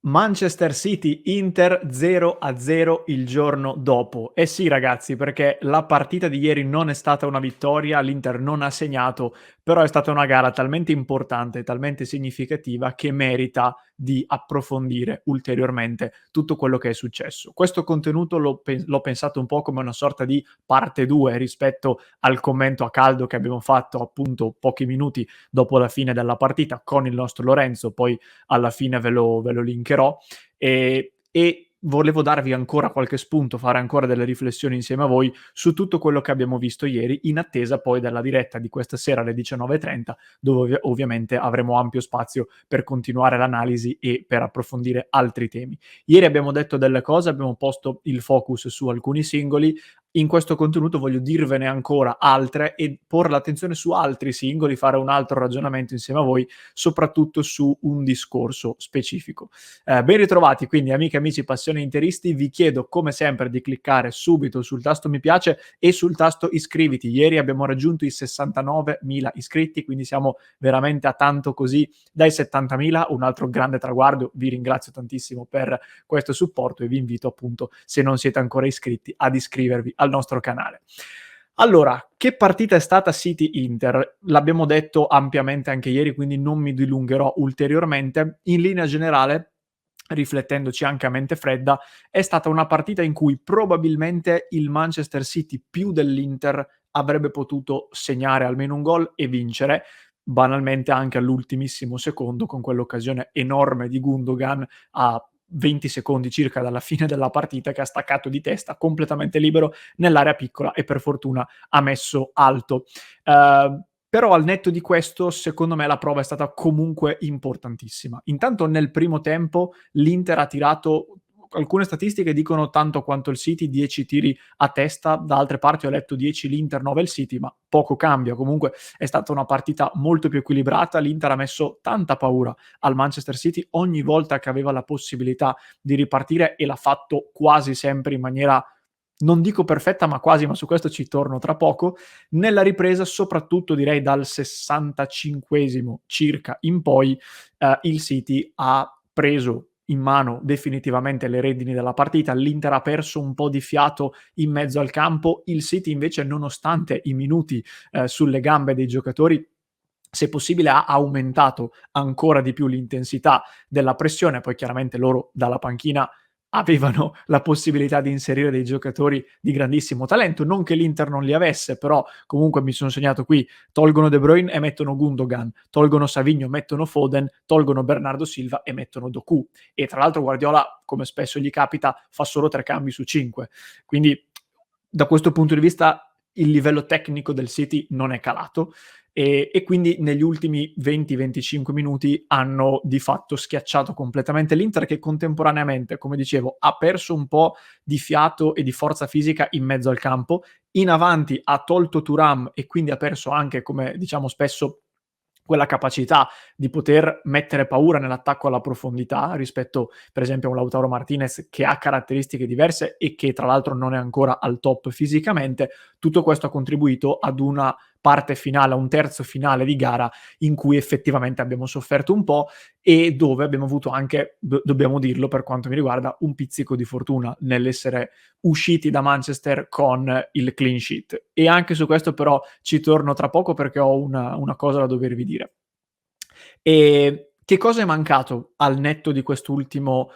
Manchester City Inter 0-0 il giorno dopo. Eh sì ragazzi, perché la partita di ieri non è stata una vittoria, l'Inter non ha segnato, però è stata una gara talmente importante, talmente significativa che merita di approfondire ulteriormente tutto quello che è successo. Questo contenuto l'ho pensato un po' come una sorta di parte 2 rispetto al commento a caldo che abbiamo fatto appunto pochi minuti dopo la fine della partita con il nostro Lorenzo, poi alla fine ve lo linkerò, e volevo darvi ancora qualche spunto, fare ancora delle riflessioni insieme a voi su tutto quello che abbiamo visto ieri, in attesa poi della diretta di questa sera alle 19:30, dove ovviamente avremo ampio spazio per continuare l'analisi e per approfondire altri temi. Ieri abbiamo detto delle cose, abbiamo posto il focus su alcuni singoli. In questo contenuto voglio dirvene ancora altre e porre l'attenzione su altri singoli, fare un altro ragionamento insieme a voi, soprattutto su un discorso specifico. Ben ritrovati quindi amiche e amici passioni interisti, vi chiedo come sempre di cliccare subito sul tasto mi piace e sul tasto iscriviti. Ieri abbiamo raggiunto i 69.000 iscritti, quindi siamo veramente a tanto così dai 70.000, un altro grande traguardo. Vi ringrazio tantissimo per questo supporto e vi invito appunto, se non siete ancora iscritti, ad iscrivervi al nostro canale. Allora, che partita è stata City-Inter? L'abbiamo detto ampiamente anche ieri, quindi non mi dilungherò ulteriormente. In linea generale, riflettendoci anche a mente fredda, è stata una partita in cui probabilmente il Manchester City più dell'Inter avrebbe potuto segnare almeno un gol e vincere, banalmente anche all'ultimissimo secondo con quell'occasione enorme di Gundogan a 20 secondi circa dalla fine della partita, che ha staccato di testa completamente libero nell'area piccola e per fortuna ha messo alto. Però al netto di questo, secondo me la prova è stata comunque importantissima. Intanto nel primo tempo l'Inter ha tirato, alcune statistiche dicono tanto quanto il City, 10 tiri a testa, da altre parti ho letto 10 l'Inter, 9 il City, ma poco cambia. Comunque è stata una partita molto più equilibrata, l'Inter ha messo tanta paura al Manchester City ogni volta che aveva la possibilità di ripartire e l'ha fatto quasi sempre in maniera, non dico perfetta, ma quasi, ma su questo ci torno tra poco. Nella ripresa, soprattutto direi dal 65esimo circa in poi, il City ha preso in mano definitivamente le redini della partita, l'Inter ha perso un po' di fiato in mezzo al campo, il City invece nonostante i minuti sulle gambe dei giocatori, se possibile ha aumentato ancora di più l'intensità della pressione, poi chiaramente loro dalla panchina avevano la possibilità di inserire dei giocatori di grandissimo talento, non che l'Inter non li avesse, però comunque mi sono segnato qui, tolgono De Bruyne e mettono Gundogan, tolgono Savigno, mettono Foden, tolgono Bernardo Silva e mettono Doku. E tra l'altro Guardiola, come spesso gli capita, fa solo 3 cambi su 5. Quindi da questo punto di vista il livello tecnico del City non è calato e quindi negli ultimi 20-25 minuti hanno di fatto schiacciato completamente l'Inter, che contemporaneamente, come dicevo, ha perso un po' di fiato e di forza fisica in mezzo al campo, in avanti ha tolto Thuram e quindi ha perso anche, come diciamo spesso, quella capacità di poter mettere paura nell'attacco alla profondità rispetto per esempio a un Lautaro Martinez che ha caratteristiche diverse e che tra l'altro non è ancora al top fisicamente. Tutto questo ha contribuito ad una parte finale, a un terzo finale di gara in cui effettivamente abbiamo sofferto un po' e dove abbiamo avuto anche, dobbiamo dirlo per quanto mi riguarda, un pizzico di fortuna nell'essere usciti da Manchester con il clean sheet. E anche su questo però ci torno tra poco perché ho una cosa da dovervi dire. E che cosa è mancato al netto di quest'ultimo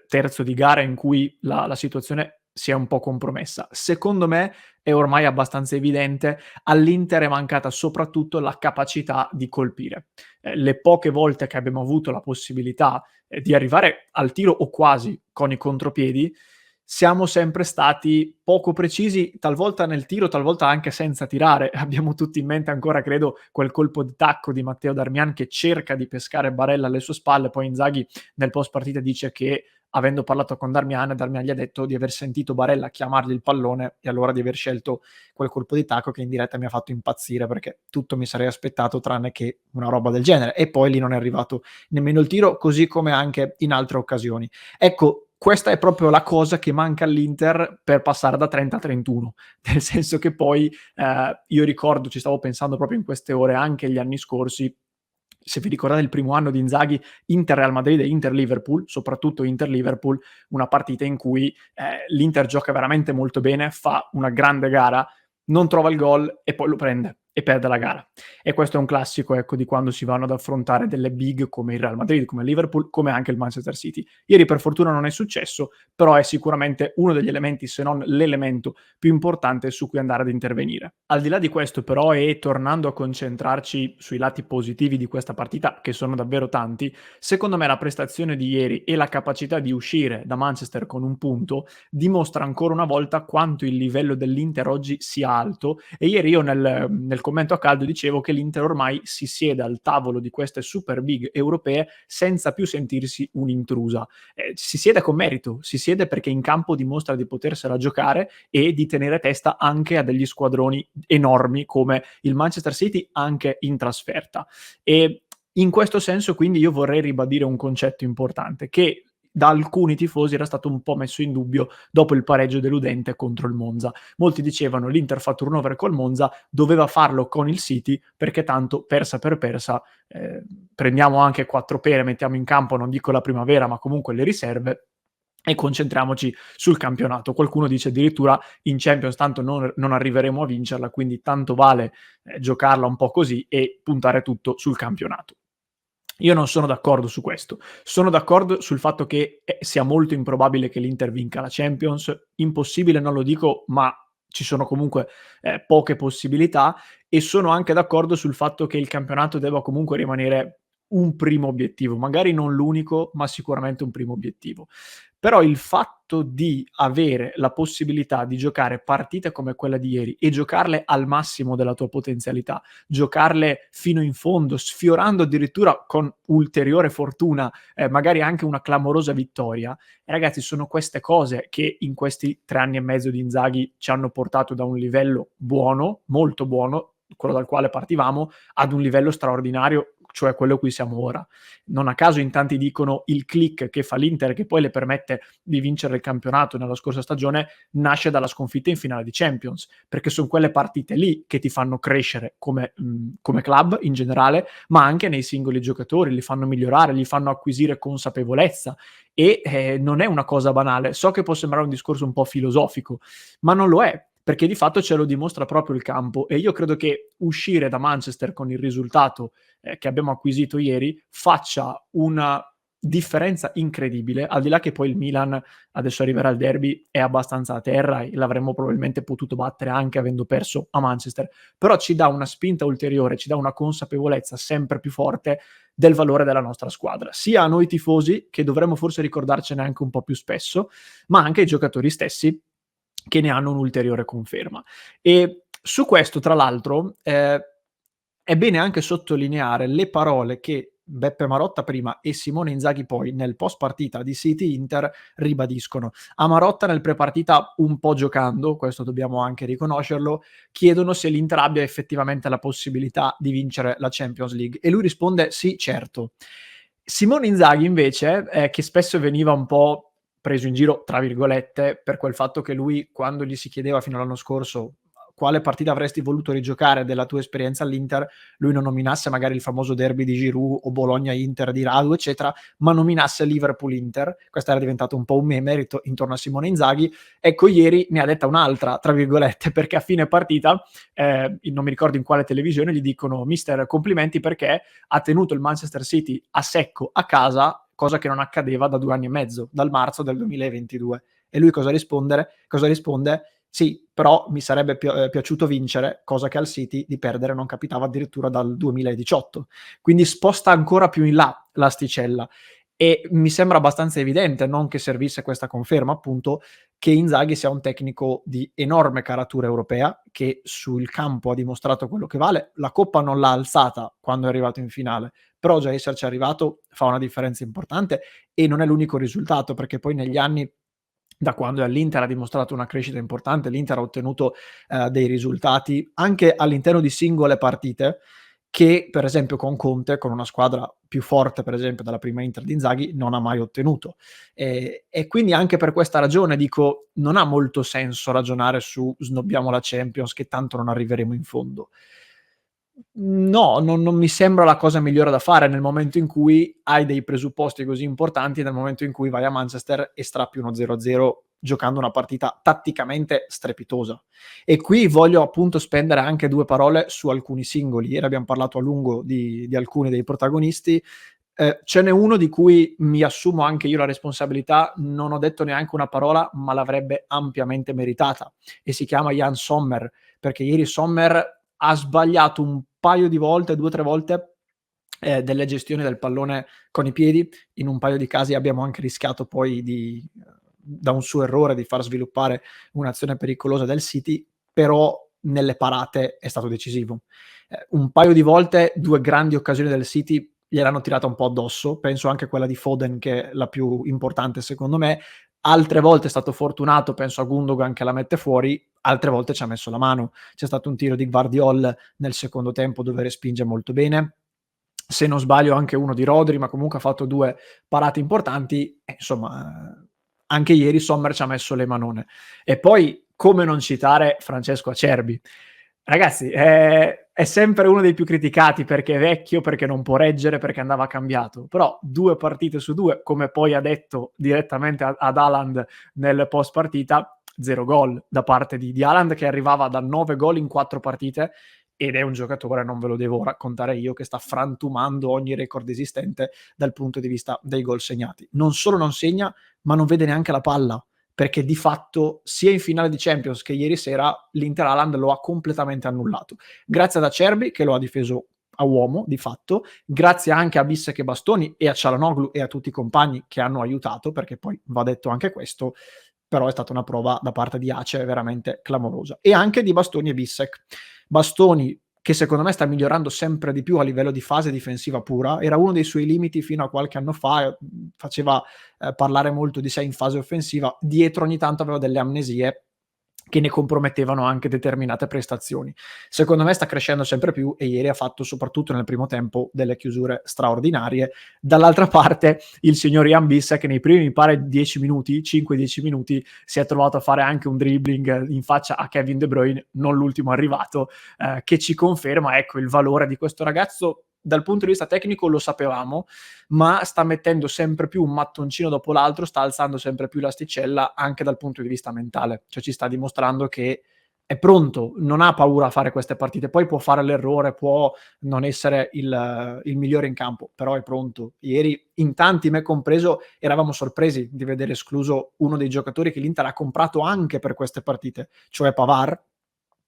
terzo di gara in cui la situazione si è un po' compromessa? Secondo me è ormai abbastanza evidente, all'Inter è mancata soprattutto la capacità di colpire. Le poche volte che abbiamo avuto la possibilità di arrivare al tiro o quasi con i contropiedi, siamo sempre stati poco precisi, talvolta nel tiro, talvolta anche senza tirare. Abbiamo tutti in mente ancora, credo, quel colpo di tacco di Matteo Darmian che cerca di pescare Barella alle sue spalle, poi Inzaghi nel post partita dice che avendo parlato con Darmian gli ha detto di aver sentito Barella chiamargli il pallone e allora di aver scelto quel colpo di tacco, che in diretta mi ha fatto impazzire perché tutto mi sarei aspettato tranne che una roba del genere, e poi lì non è arrivato nemmeno il tiro, così come anche in altre occasioni. Ecco, questa è proprio la cosa che manca all'Inter per passare da 30 a 31, nel senso che poi io ricordo, ci stavo pensando proprio in queste ore, anche gli anni scorsi, Se vi ricordate il primo anno di Inzaghi, Inter-Real Madrid e Inter-Liverpool, soprattutto Inter-Liverpool, una partita in cui l'Inter gioca veramente molto bene, fa una grande gara, non trova il gol e poi lo prende e perde la gara. E questo è un classico, ecco, di quando si vanno ad affrontare delle big come il Real Madrid, come il Liverpool, come anche il Manchester City. Ieri per fortuna non è successo, però è sicuramente uno degli elementi, se non l'elemento più importante su cui andare ad intervenire. Al di là di questo però, e tornando a concentrarci sui lati positivi di questa partita, che sono davvero tanti, secondo me la prestazione di ieri e la capacità di uscire da Manchester con un punto dimostra ancora una volta quanto il livello dell'Inter oggi sia alto. E ieri io nel commento a caldo dicevo che l'Inter ormai si siede al tavolo di queste super big europee senza più sentirsi un'intrusa. Si siede con merito, si siede perché in campo dimostra di potersela giocare e di tenere testa anche a degli squadroni enormi come il Manchester City anche in trasferta. E in questo senso quindi io vorrei ribadire un concetto importante che da alcuni tifosi era stato un po' messo in dubbio dopo il pareggio deludente contro il Monza. Molti dicevano l'Inter fa turnover col Monza, doveva farlo con il City perché tanto persa per persa, prendiamo anche 4 pere, mettiamo in campo, non dico la primavera, ma comunque le riserve e concentriamoci sul campionato. Qualcuno dice addirittura in Champions tanto non arriveremo a vincerla, quindi tanto vale giocarla un po' così e puntare tutto sul campionato. Io non sono d'accordo su questo. Sono d'accordo sul fatto che sia molto improbabile che l'Inter vinca la Champions. Impossibile non lo dico, ma ci sono comunque poche possibilità. E sono anche d'accordo sul fatto che il campionato debba comunque rimanere un primo obiettivo, magari non l'unico, ma sicuramente un primo obiettivo. Però il fatto di avere la possibilità di giocare partite come quella di ieri e giocarle al massimo della tua potenzialità, giocarle fino in fondo, sfiorando addirittura con ulteriore fortuna, magari anche una clamorosa vittoria, ragazzi, sono queste cose che in questi 3 anni e mezzo di Inzaghi ci hanno portato da un livello buono, molto buono, quello dal quale partivamo, ad un livello straordinario, cioè quello a cui siamo ora. Non a caso in tanti dicono il click che fa l'Inter, che poi le permette di vincere il campionato nella scorsa stagione, nasce dalla sconfitta in finale di Champions, perché sono quelle partite lì che ti fanno crescere come club in generale, ma anche nei singoli giocatori, li fanno migliorare, li fanno acquisire consapevolezza e non è una cosa banale. So che può sembrare un discorso un po' filosofico, ma non lo è, perché di fatto ce lo dimostra proprio il campo e io credo che uscire da Manchester con il risultato che abbiamo acquisito ieri faccia una differenza incredibile, al di là che poi il Milan, adesso arriverà il derby, è abbastanza a terra e l'avremmo probabilmente potuto battere anche avendo perso a Manchester, però ci dà una spinta ulteriore, ci dà una consapevolezza sempre più forte del valore della nostra squadra, sia a noi tifosi, che dovremmo forse ricordarcene anche un po' più spesso, ma anche ai giocatori stessi, che ne hanno un'ulteriore conferma. E su questo, tra l'altro, è bene anche sottolineare le parole che Beppe Marotta prima e Simone Inzaghi poi nel post partita di City Inter ribadiscono. A Marotta nel prepartita un po' giocando, questo dobbiamo anche riconoscerlo, chiedono se l'Inter abbia effettivamente la possibilità di vincere la Champions League e lui risponde sì, certo. Simone Inzaghi invece, che spesso veniva un po' preso in giro, tra virgolette, per quel fatto che lui quando gli si chiedeva fino all'anno scorso quale partita avresti voluto rigiocare della tua esperienza all'Inter, lui non nominasse magari il famoso derby di Giroud o Bologna-Inter di Radu, eccetera, ma nominasse Liverpool-Inter. Questo era diventato un po' un meme intorno a Simone Inzaghi. Ecco, ieri ne ha detta un'altra, tra virgolette, perché a fine partita, non mi ricordo in quale televisione, gli dicono «Mister, complimenti perché ha tenuto il Manchester City a secco a casa, cosa che non accadeva da 2 anni e mezzo, dal marzo del 2022». E lui cosa risponde? Sì, però mi sarebbe piaciuto vincere, cosa che al City di perdere non capitava addirittura dal 2018. Quindi sposta ancora più in là l'asticella e mi sembra abbastanza evidente, non che servisse questa conferma appunto, che Inzaghi sia un tecnico di enorme caratura europea, che sul campo ha dimostrato quello che vale. La coppa non l'ha alzata quando è arrivato in finale, però già esserci arrivato fa una differenza importante e non è l'unico risultato, perché poi negli anni da quando è all'Inter ha dimostrato una crescita importante, l'Inter ha ottenuto dei risultati anche all'interno di singole partite che per esempio con Conte, con una squadra più forte per esempio della prima Inter di Inzaghi, non ha mai ottenuto. E quindi anche per questa ragione dico, non ha molto senso ragionare su snobbiamo la Champions che tanto non arriveremo in fondo. No, non mi sembra la cosa migliore da fare nel momento in cui hai dei presupposti così importanti, nel momento in cui vai a Manchester e strappi uno 0-0 giocando una partita tatticamente strepitosa. E qui voglio appunto spendere anche 2 parole su alcuni singoli. Ieri abbiam parlato a lungo di alcuni dei protagonisti. Ce n'è uno di cui mi assumo anche io la responsabilità, non ho detto neanche una parola, ma l'avrebbe ampiamente meritata, e si chiama Jan Sommer, perché ieri Sommer ha sbagliato un paio di volte, 2 o 3 volte, delle gestioni del pallone con i piedi. In un paio di casi abbiamo anche rischiato poi da un suo errore, di far sviluppare un'azione pericolosa del City, però nelle parate è stato decisivo. Un paio di volte 2 grandi occasioni del City gliel'hanno tirata un po' addosso, penso anche quella di Foden che è la più importante secondo me. Altre volte è stato fortunato, penso a Gundogan che la mette fuori, altre volte ci ha messo la mano. C'è stato un tiro di Gvardiol nel secondo tempo dove respinge molto bene. Se non sbaglio anche uno di Rodri, ma comunque ha fatto 2 parate importanti, e insomma anche ieri Sommer ci ha messo le manone. E poi come non citare Francesco Acerbi. Ragazzi, è sempre uno dei più criticati perché è vecchio, perché non può reggere, perché andava cambiato, però 2 partite su 2, come poi ha detto direttamente ad Haaland nel post partita, 0 gol da parte di Haaland, che arrivava da 9 gol in 4 partite, ed è un giocatore, non ve lo devo raccontare io, che sta frantumando ogni record esistente dal punto di vista dei gol segnati. Non solo non segna, ma non vede neanche la palla, perché di fatto sia in finale di Champions che ieri sera l'Inter Haaland lo ha completamente annullato. Grazie ad Acerbi che lo ha difeso a uomo di fatto, grazie anche a Bissek e Bastoni e a Çalhanoğlu e a tutti i compagni che hanno aiutato, perché poi va detto anche questo, però è stata una prova da parte di Ace veramente clamorosa. E anche di Bastoni e Bissek. Bastoni, che secondo me sta migliorando sempre di più a livello di fase difensiva pura, era uno dei suoi limiti fino a qualche anno fa, faceva parlare molto di sé in fase offensiva, dietro ogni tanto aveva delle amnesie che ne compromettevano anche determinate prestazioni. Secondo me sta crescendo sempre più e ieri ha fatto, soprattutto nel primo tempo, delle chiusure straordinarie. Dall'altra parte il signor Jan Bissek nei primi, mi pare, 10 minuti, 5-10 minuti, si è trovato a fare anche un dribbling in faccia a Kevin De Bruyne, non l'ultimo arrivato, che ci conferma, ecco, il valore di questo ragazzo. Dal punto di vista tecnico lo sapevamo, ma sta mettendo sempre più un mattoncino dopo l'altro, sta alzando sempre più l'asticella anche dal punto di vista mentale, cioè ci sta dimostrando che è pronto, non ha paura a fare queste partite, poi può fare l'errore, può non essere il migliore in campo, però è pronto. Ieri in tanti, me compreso, eravamo sorpresi di vedere escluso uno dei giocatori che l'Inter ha comprato anche per queste partite, cioè Pavard,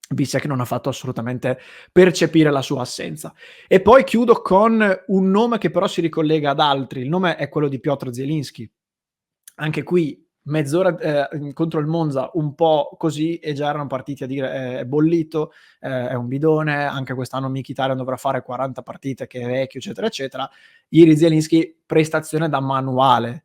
Bissek non ha fatto assolutamente percepire la sua assenza. E poi chiudo con un nome che però si ricollega ad altri, il nome è quello di Piotr Zielinski. Anche qui mezz'ora contro il Monza un po' così e già erano partiti a dire è bollito, è un bidone, anche quest'anno Mkhitaryan dovrà fare 40 partite che è vecchio, eccetera, eccetera. Ieri Zielinski prestazione da manuale.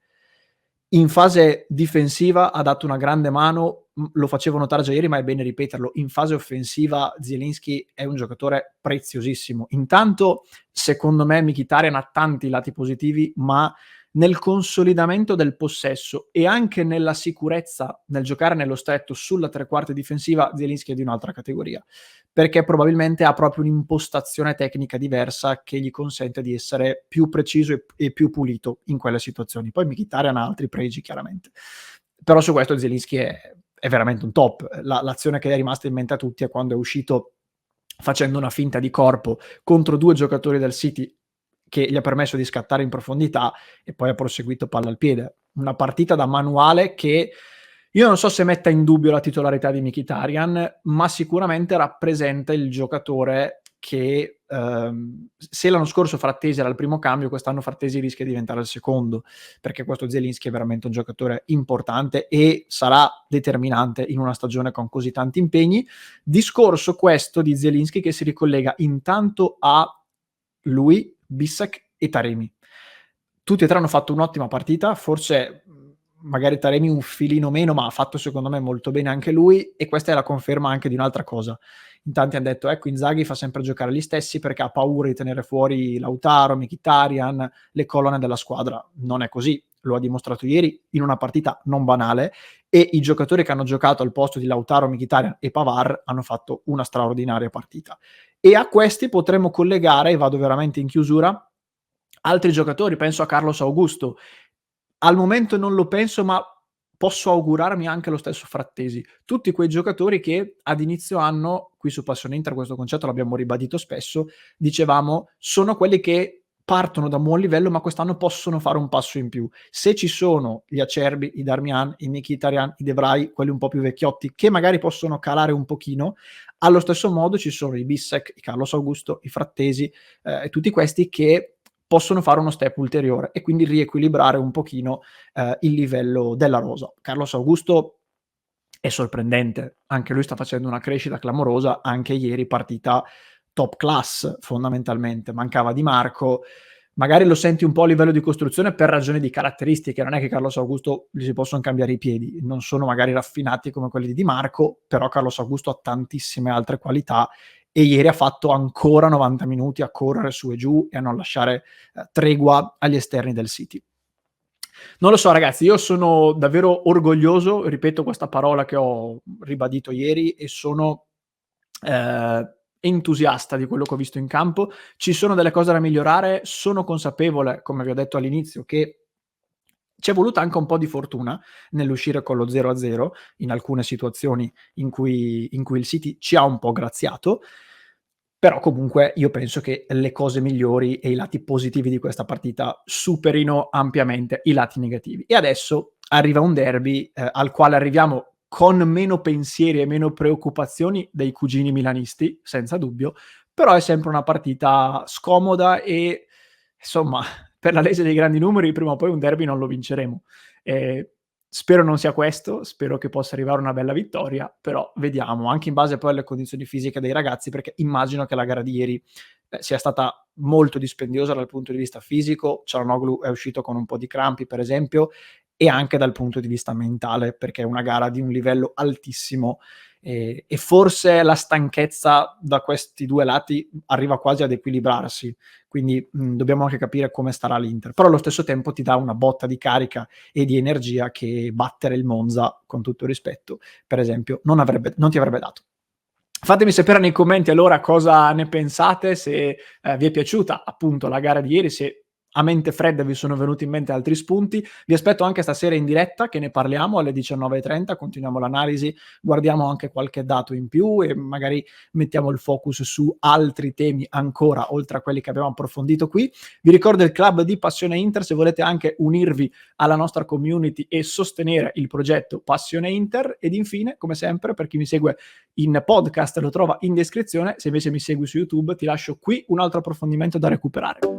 In fase difensiva ha dato una grande mano, lo facevo notare già ieri, ma è bene ripeterlo. In fase offensiva Zielinski è un giocatore preziosissimo. Intanto, secondo me, Mkhitaryan ha tanti lati positivi, ma nel consolidamento del possesso e anche nella sicurezza nel giocare nello stretto sulla tre quarti difensiva, Zielinski è di un'altra categoria, perché probabilmente ha proprio un'impostazione tecnica diversa che gli consente di essere più preciso e più pulito in quelle situazioni. Poi Mkhitaryan ha altri pregi chiaramente, però su questo Zielinski è veramente un top. L'azione che è rimasta in mente a tutti è quando è uscito facendo una finta di corpo contro 2 giocatori del City che gli ha permesso di scattare in profondità e poi ha proseguito palla al piede. Una partita da manuale che io non so se metta in dubbio la titolarità di Mkhitaryan, ma sicuramente rappresenta il giocatore che se l'anno scorso Frattesi era il primo cambio, quest'anno Frattesi rischia di diventare il secondo, perché questo Zielinski è veramente un giocatore importante e sarà determinante in una stagione con così tanti impegni. Discorso questo di Zielinski che si ricollega intanto a lui, Bissek e Taremi. Tutti e tre hanno fatto un'ottima partita, forse magari Taremi un filino meno, ma ha fatto secondo me molto bene anche lui, e questa è la conferma anche di un'altra cosa. In tanti hanno detto, ecco, Inzaghi fa sempre giocare gli stessi perché ha paura di tenere fuori Lautaro, Mkhitaryan, le colonne della squadra. Non è così, lo ha dimostrato ieri in una partita non banale, e i giocatori che hanno giocato al posto di Lautaro, Mkhitaryan e Pavard hanno fatto una straordinaria partita. e a questi potremmo collegare, e vado veramente in chiusura, altri giocatori, penso a Carlos Augusto. Al momento non lo penso, ma posso augurarmi anche lo stesso Frattesi. Tutti quei giocatori che ad inizio anno, qui su Passione Inter questo concetto l'abbiamo ribadito spesso, dicevamo sono quelli che partono da un buon livello, ma quest'anno possono fare un passo in più. Se ci sono gli Acerbi, i Darmian, i Mkhitaryan, i De Vrij, quelli un po' più vecchiotti, che magari possono calare un pochino, allo stesso modo ci sono i Bissek, i Carlos Augusto, i Frattesi, e tutti questi che possono fare uno step ulteriore e quindi riequilibrare un pochino il livello della rosa. Carlos Augusto è sorprendente, anche lui sta facendo una crescita clamorosa, anche ieri partita top class fondamentalmente, mancava Di Marco, magari lo senti un po' a livello di costruzione per ragioni di caratteristiche, non è che Carlos Augusto gli si possono cambiare i piedi, non sono magari raffinati come quelli di Di Marco, però Carlos Augusto ha tantissime altre qualità e ieri ha fatto ancora 90 minuti a correre su e giù e a non lasciare tregua agli esterni del City. Non lo so ragazzi, io sono davvero orgoglioso, ripeto questa parola che ho ribadito ieri e sono entusiasta di quello che ho visto in campo. Ci sono delle cose da migliorare, sono consapevole, come vi ho detto all'inizio, che c'è voluta anche un po' di fortuna nell'uscire con lo 0-0 in alcune situazioni in cui il City ci ha un po' graziato, però comunque io penso che le cose migliori e i lati positivi di questa partita superino ampiamente i lati negativi. E adesso arriva un derby al quale arriviamo con meno pensieri e meno preoccupazioni dei cugini milanisti, senza dubbio, però è sempre una partita scomoda e insomma, per la legge dei grandi numeri prima o poi un derby non lo vinceremo. Spero non sia questo, spero che possa arrivare una bella vittoria, però vediamo, anche in base poi alle condizioni fisiche dei ragazzi, perché immagino che la gara di ieri sia stata molto dispendiosa dal punto di vista fisico. Çalhanoğlu è uscito con un po' di crampi, per esempio, e anche dal punto di vista mentale, perché è una gara di un livello altissimo e forse la stanchezza da questi due lati arriva quasi ad equilibrarsi, quindi dobbiamo anche capire come starà l'Inter, però allo stesso tempo ti dà una botta di carica e di energia che battere il Monza, con tutto il rispetto, per esempio, non ti avrebbe dato. Fatemi sapere nei commenti allora cosa ne pensate, se vi è piaciuta appunto la gara di ieri, se a mente fredda vi sono venuti in mente altri spunti. Vi aspetto anche stasera in diretta, che ne parliamo alle 19:30, continuiamo l'analisi, guardiamo anche qualche dato in più e magari mettiamo il focus su altri temi ancora, oltre a quelli che abbiamo approfondito qui. Vi ricordo il club di Passione Inter, se volete anche unirvi alla nostra community e sostenere il progetto Passione Inter. Ed infine, come sempre, per chi mi segue in podcast lo trova in descrizione, se invece mi segui su YouTube ti lascio qui un altro approfondimento da recuperare.